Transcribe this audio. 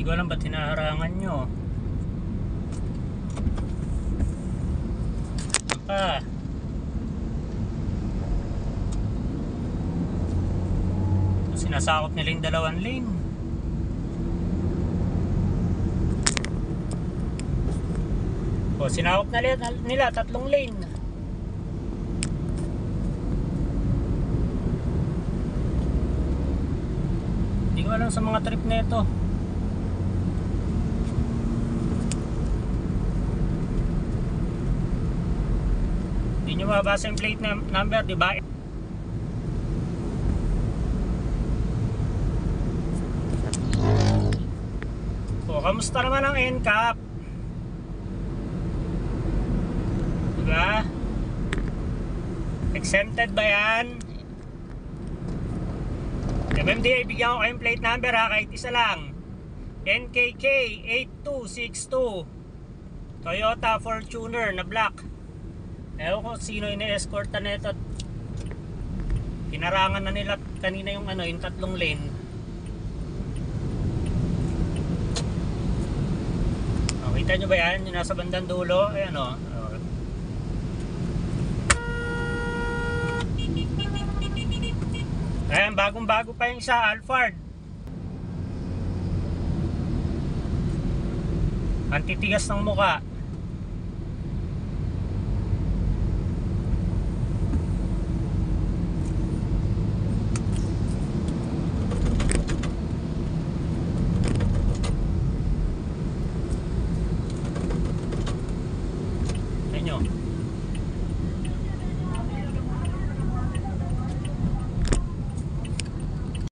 Hindi ko alam ba't hinaharangan nyo. Pa. Sinasakop nila yung 2 lane. O, sinakop na nila 3 lane. Hindi ko alam sa mga trip na ito. Hindi nyo mabasa yung plate number, diba? O, kamusta naman ang NCAP? Diba? Exempted ba yan? MMDA, bigyan ko kayong plate number ha, kahit isa lang. NKK 8262 Toyota Fortuner na black. Ewan ko sino ine-escorta na ito. Pinarangan na nila kanina yung yung 3 lane. Kita nyo ba yan? Yung nasa bandang dulo. Ayan o. Ayan, bagong bago pa yung isa, Alphard. Antitigas ng muka.